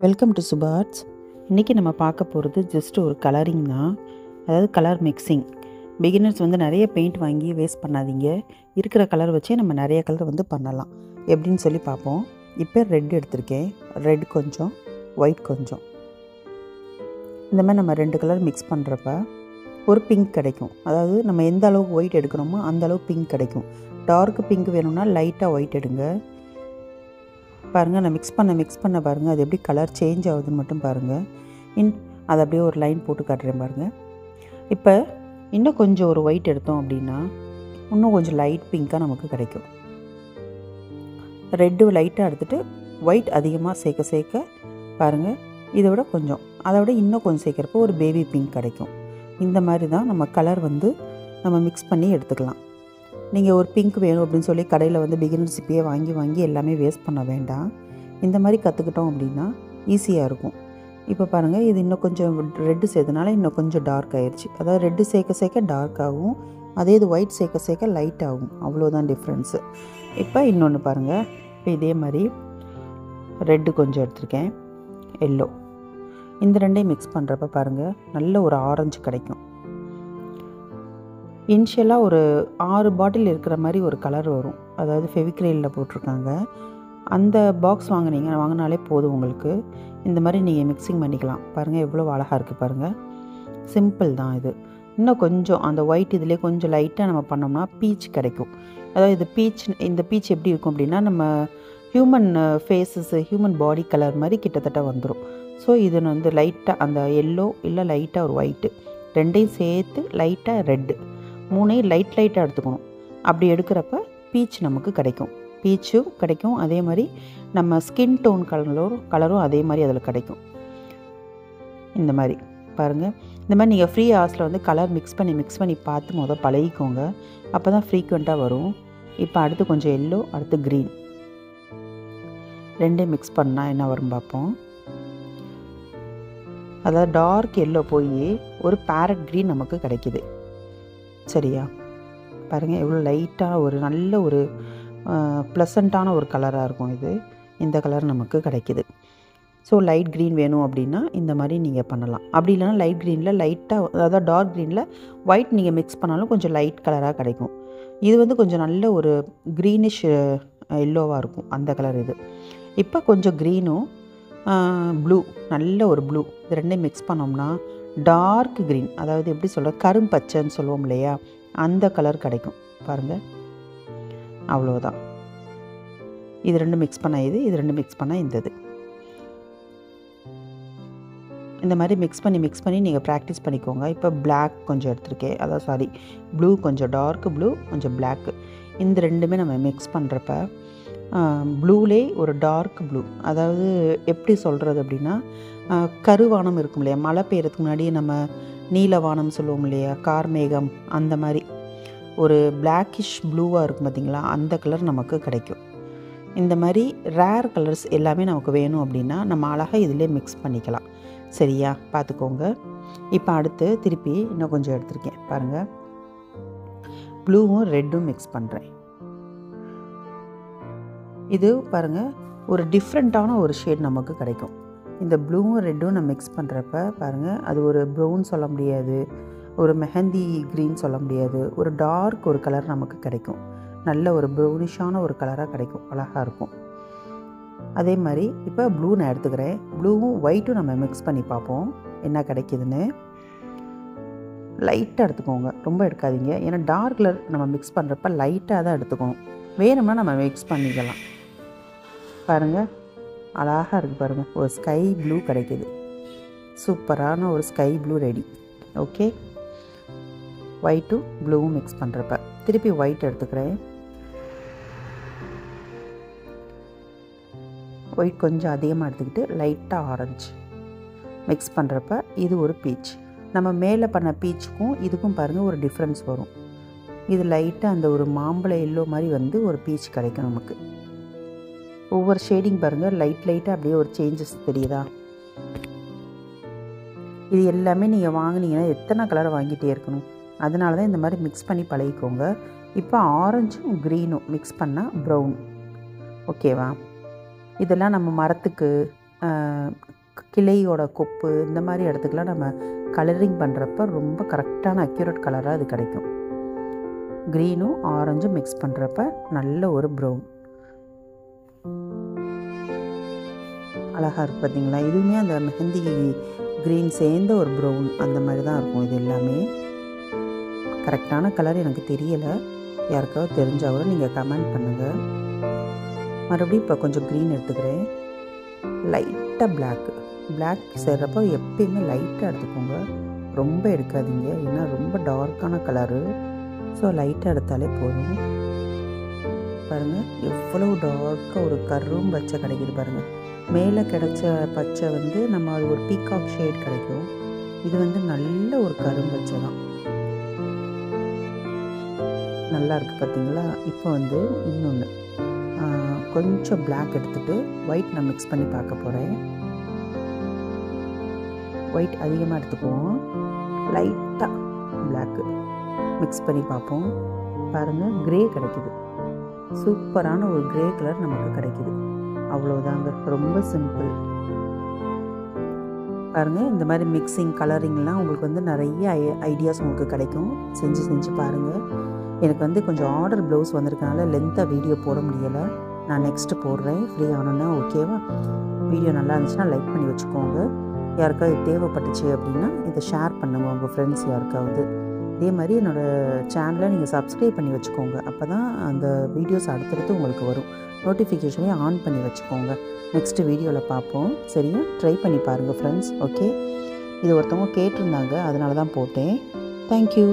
Welcome to சுபார்ட்ஸ். இன்றைக்கி நம்ம பார்க்க போகிறது ஜஸ்ட் ஒரு கலரிங் தான், அதாவது கலர் மிக்சிங். பிகினர்ஸ் நிறைய பெயிண்ட் வாங்கி வேஸ்ட் பண்ணாதீங்க. இருக்கிற கலர் வச்சே நம்ம நிறைய கலர் பண்ணலாம். எப்படின்னு சொல்லி பார்ப்போம். இப்போ ரெட் எடுத்திருக்கேன். ரெட் கொஞ்சம், ஒயிட் கொஞ்சம். இந்த மாதிரி நம்ம 2 கலர் மிக்ஸ் பண்ணுறப்ப ஒரு பிங்க் கிடைக்கும். அதாவது நம்ம எந்த அளவுக்கு ஒயிட் எடுக்கிறோமோ அந்த அளவுக்கு பிங்க் கிடைக்கும். டார்க் பிங்க் வேணும்னா லைட்டாக ஒயிட் எடுங்க. பாருங்கள், நான் மிக்ஸ் பண்ண பாருங்கள், அது எப்படி கலர் சேஞ்ச் ஆகுதுன்னு மட்டும் பாருங்கள். அதை அப்படியே ஒரு லைன் போட்டு காட்டுறேன் பாருங்கள். இப்போ இன்னும் கொஞ்சம் ஒரு ஒயிட் எடுத்தோம் அப்படின்னா இன்னும் கொஞ்சம் லைட் பிங்க்காக நமக்கு கிடைக்கும். ரெட்டு லைட்டாக எடுத்துகிட்டு ஒயிட் அதிகமாக சேர்க்க பாருங்கள், இதை விட கொஞ்சம், அதை விட இன்னும் கொஞ்சம் சேர்க்குறப்போ ஒரு பேபி பிங்க் கிடைக்கும். இந்த மாதிரி தான் நம்ம கலர் நம்ம மிக்ஸ் பண்ணி எடுத்துக்கலாம். நீங்கள் ஒரு பிங்க் வேணும் அப்படின்னு சொல்லி கடையில் பிகினர்ஸ் இப்பயே வாங்கி எல்லாமே வேஸ்ட் பண்ண வேண்டாம். இந்த மாதிரி கற்றுக்கிட்டோம் அப்படின்னா ஈஸியாக இருக்கும். இப்போ பாருங்கள், இது இன்னும் கொஞ்சம் ரெட்டு சேர்த்தனால இன்னும் கொஞ்சம் டார்க் ஆகிடுச்சு. அதாவது ரெட்டு சேர்க்க டார்க் ஆகும், அதே இது ஒயிட் சேர்க்க லைட் ஆகும். அவ்வளோதான் டிஃப்ரென்ஸு. இப்போ இன்னொன்று பாருங்கள். இப்போ இதே மாதிரி ரெட்டு கொஞ்சம் எடுத்திருக்கேன், எல்லோ. இந்த ரெண்டையும் மிக்ஸ் பண்ணுறப்ப பாருங்கள், நல்ல ஒரு ஆரஞ்சு கிடைக்கும். இனிஷியலாக ஒரு 6 பாட்டில் இருக்கிற மாதிரி ஒரு கலர் வரும். அதாவது ஃபெவிக்ரிலில் போட்டிருக்காங்க. அந்த பாக்ஸ் வாங்கினாலே போதும் உங்களுக்கு. இந்த மாதிரி நீங்கள் மிக்சிங் பண்ணிக்கலாம். பாருங்கள் எவ்வளோ அழகாக இருக்குது பாருங்கள். சிம்பிள் தான் இது. இன்னும் கொஞ்சம் அந்த ஒயிட் இதிலே கொஞ்சம் லைட்டாக நம்ம பண்ணோம்னா பீச் கிடைக்கும். அதாவது இந்த பீச் எப்படி இருக்கும் அப்படின்னா நம்ம human faces, human body colour மாதிரி கிட்டத்தட்ட வந்துடும். ஸோ இது லைட்டாக அந்த எல்லோ இல்லை லைட்டாக ஒரு ஒயிட்டு ரெண்டையும் சேர்த்து லைட்டாக ரெட்டு 3 லைட்டாக எடுத்துக்கணும். அப்படி எடுக்கிறப்ப பீச் நமக்கு கிடைக்கும். பீச்சும் கிடைக்கும், அதே மாதிரி நம்ம ஸ்கின் டோன் கலரும் அதே மாதிரி அதில் கிடைக்கும். இந்த மாதிரி பாருங்கள். இந்த மாதிரி நீங்கள் ஃப்ரீ ஹார்ஸில் கலர் மிக்ஸ் பண்ணி பார்த்து பழகிக்கோங்க. அப்போ தான் ஃப்ரீக்வெண்ட்டாக வரும். இப்போ அடுத்து கொஞ்சம் எல்லோ, அடுத்து க்ரீன், ரெண்டையும் மிக்ஸ் பண்ணால் என்ன வரும் பார்ப்போம். அதாவது டார்க் எல்லோ போய் ஒரு பேரட் க்ரீன் நமக்கு கிடைக்கிது. சரியா? பாருங்கள் எவ்வளோ லைட்டாக ஒரு நல்ல ஒரு ப்ளசண்ட்டான ஒரு கலராக இருக்கும் இது. இந்த கலர் நமக்கு கிடைக்கிது. ஸோ லைட் க்ரீன் வேணும் அப்படின்னா இந்த மாதிரி நீங்கள் பண்ணலாம். அப்படி இல்லைனா லைட் க்ரீனில் லைட்டாக, அதாவது டார்க் க்ரீனில் ஒயிட் நீங்கள் மிக்ஸ் பண்ணாலும் கொஞ்சம் லைட் கலராக கிடைக்கும். இது கொஞ்சம் நல்ல ஒரு க்ரீனிஷ் எல்லோவாக இருக்கும் அந்த கலர் இது. இப்போ கொஞ்சம் க்ரீனும் ப்ளூ, நல்ல ஒரு ப்ளூ, இது ரெண்டையும் மிக்ஸ் பண்ணோம்னா டார்க் க்ரீன், அதாவது எப்படி சொல்கிற கரும்பச்சைன்னு சொல்லுவோம் இல்லையா, அந்த கலர் கிடைக்கும். பாருங்கள், அவ்வளோதான். இது ரெண்டும் மிக்ஸ் பண்ண இது ரெண்டும் மிக்ஸ் பண்ண இது. இந்த மாதிரி மிக்ஸ் பண்ணி நீங்கள் ப்ராக்டிஸ் பண்ணிக்கோங்க. இப்போ பிளாக் கொஞ்சம் எடுத்திருக்கேன், அதாவது ப்ளூ, கொஞ்சம் டார்க் ப்ளூ, கொஞ்சம் பிளாக்கு. இந்த ரெண்டுமே நம்ம மிக்ஸ் பண்ணுறப்ப ப்ளூலே ஒரு டார்க் ப்ளூ, அதாவது எப்படி சொல்கிறது அப்படின்னா கருவானம் இருக்கும் இல்லையா, மழை பெய்யறதுக்கு முன்னாடி நம்ம நீலவானம் சொல்லுவோம் இல்லையா, கார்மேகம், அந்த மாதிரி ஒரு பிளாக்கிஷ் ப்ளூவாக இருக்கும் பார்த்திங்களா, அந்த கலர் நமக்கு கிடைக்கும். இந்த மாதிரி ரேர் கலர்ஸ் எல்லாமே நமக்கு வேணும் அப்படின்னா நம்ம அழகாக இதிலே மிக்ஸ் பண்ணிக்கலாம். சரியா? பார்த்துக்கோங்க. இப்போ அடுத்து திருப்பி இன்னும் கொஞ்சம் எடுத்திருக்கேன் பாருங்கள். ப்ளூவும் ரெட்டும் மிக்ஸ் பண்ணுறேன். இது பாருங்கள் ஒரு டிஃப்ரெண்ட்டான ஒரு ஷேட் நமக்கு கிடைக்கும். இந்த ப்ளூவும் ரெட்டும் நம்ம மிக்ஸ் பண்ணுறப்ப பாருங்கள், அது ஒரு ப்ரௌன் சொல்ல முடியாது, ஒரு மெஹந்தி க்ரீன் சொல்ல முடியாது, ஒரு டார்க் ஒரு கலர் நமக்கு கிடைக்கும். நல்ல ஒரு ப்ரௌனிஷான ஒரு கலராக கிடைக்கும், அழகாக இருக்கும். அதே மாதிரி இப்போ ப்ளூ நான் எடுத்துக்கிறேன். ப்ளூவும் ஒயிட்டும் நம்ம மிக்ஸ் பண்ணி பார்ப்போம் என்ன கிடைக்கிதுன்னு. லைட்டாக எடுத்துக்கோங்க, ரொம்ப எடுக்காதீங்க. ஏன்னா டார்க் கலர் நம்ம மிக்ஸ் பண்ணுறப்ப லைட்டாக தான் எடுத்துக்கணும். வேணும்னா நம்ம மிக்ஸ் பண்ணிக்கலாம். பாருங்கள், அழகாக இருக்குது பாருங்கள். ஒரு ஸ்கை ப்ளூ கிடைக்கிது. சூப்பரான ஒரு ஸ்கை ப்ளூ ரெடி. ஓகே, ஒயிட்டும் ப்ளூவும் மிக்ஸ் பண்ணுறப்ப திருப்பி ஒயிட் எடுத்துக்கிறேன். ஒயிட் கொஞ்சம் அதிகமாக எடுத்துக்கிட்டு லைட்டாக ஆரஞ்சு மிக்ஸ் பண்ணுறப்ப இது ஒரு பீச். நம்ம மேலே பண்ண பீச்சுக்கும் இதுக்கும் பாருங்கள் ஒரு டிஃப்ரென்ஸ் வரும். இது லைட்டாக அந்த ஒரு மாம்பழ எல்லோ மாதிரி ஒரு பீச் கிடைக்கும் நமக்கு. ஒவ்வொரு ஷேடிங் பாருங்கள், லைட்டாக அப்படியே ஒரு சேஞ்சஸ் தெரியுதா? இது எல்லாமே நீங்கள் வாங்கினீங்கன்னா எத்தனை கலரை வாங்கிட்டே இருக்கணும். அதனால தான் இந்த மாதிரி மிக்ஸ் பண்ணி பழகிக்கோங்க. இப்போ ஆரஞ்சும் க்ரீனும் மிக்ஸ் பண்ணால் ப்ரௌன். ஓகேவா? இதெல்லாம் நம்ம மரத்துக்கு கிளையோட கொப்பு இந்த மாதிரி இடத்துக்குலாம் நம்ம கலரிங் பண்ணுறப்ப ரொம்ப கரெக்டான அக்யூரேட் கலராக அது கிடைக்கும். க்ரீனும் ஆரஞ்சும் மிக்ஸ் பண்ணுறப்ப நல்ல ஒரு ப்ரௌன் அழகாக இருக்குது பார்த்தீங்களா. இதுவுமே அந்த மெஹந்தி க்ரீன் சேர்ந்த ஒரு ப்ரௌன் அந்த மாதிரி தான் இருக்கும். இது எல்லாமே கரெக்டான கலர் எனக்கு தெரியலை. யாருக்காவது தெரிஞ்சால் கூட நீங்கள் கமெண்ட் பண்ணுங்கள். மறுபடியும் இப்போ கொஞ்சம் க்ரீன் எடுத்துக்கிறேன். லைட்டாக பிளாக் சேர்றப்போ எப்பயுமே லைட்டாக எடுத்துக்கோங்க, ரொம்ப எடுக்காதீங்க. ஏன்னா ரொம்ப டார்க்கான கலரு. ஸோ லைட்டாக எடுத்தாலே போதும். பாருங்கள் எவ்வளோ டார்க்காக ஒரு கரும் பச்சை கிடைக்கிது பாருங்கள். மேலே கிடைச்ச பச்சை வந்து நம்ம அது ஒரு பீகாக் ஷேட் கிடைக்கும். இது வந்து நல்ல ஒரு கரும்பச்சை தான், நல்லா இருக்குது பார்த்தீங்களா. இப்போ வந்து இன்னொன்று கொஞ்சம் பிளாக் எடுத்துகிட்டு ஒயிட் நான் மிக்ஸ் பண்ணி பார்க்க போகிறேன். ஒயிட் அதிகமாக எடுத்துக்குவோம், லைட்டாக பிளாக்கு மிக்ஸ் பண்ணி பார்ப்போம். பாருங்கள் க்ரே கிடைக்கிது, சூப்பரான ஒரு க்ரே கலர் நமக்கு கிடைக்கிது. அவ்வளோதாங்க, ரொம்ப சிம்பிள். பாருங்கள் இந்த மாதிரி மிக்சிங் கலரிங்லாம் உங்களுக்கு வந்து நிறைய ஐடியாஸ் உங்களுக்கு கிடைக்கும். செஞ்சு பாருங்கள். எனக்கு வந்து கொஞ்சம் ஆர்டர் ப்ளவுஸ் வந்திருக்கனால லென்த்தாக வீடியோ போட முடியலை. நான் நெக்ஸ்ட்டு போடுறேன் ஃப்ரீ ஆனோன்னா. ஓகேவா? வீடியோ நல்லா இருந்துச்சுன்னா லைக் பண்ணி வச்சுக்கோங்க. யாருக்காவது தேவைப்பட்டுச்சு அப்படின்னா இதை ஷேர் பண்ணுங்கள் உங்கள் ஃப்ரெண்ட்ஸ் யாருக்காவது. இதே மாதிரி என்னோடய சேனலை நீங்கள் சப்ஸ்கிரைப் பண்ணி வச்சுக்கோங்க. அப்போ தான் அந்த வீடியோஸ் அடுத்தடுத்து உங்களுக்கு வரும். நோட்டிஃபிகேஷனையும் ஆன் பண்ணி வச்சுக்கோங்க. நெக்ஸ்ட்டு வீடியோவில் பார்ப்போம். சரியா? ட்ரை பண்ணி பாருங்கள் ஃப்ரெண்ட்ஸ். ஓகே, இது ஒருத்தவங்க கேட்டிருந்தாங்க, அதனால தான் போட்டேன். தேங்க்யூ.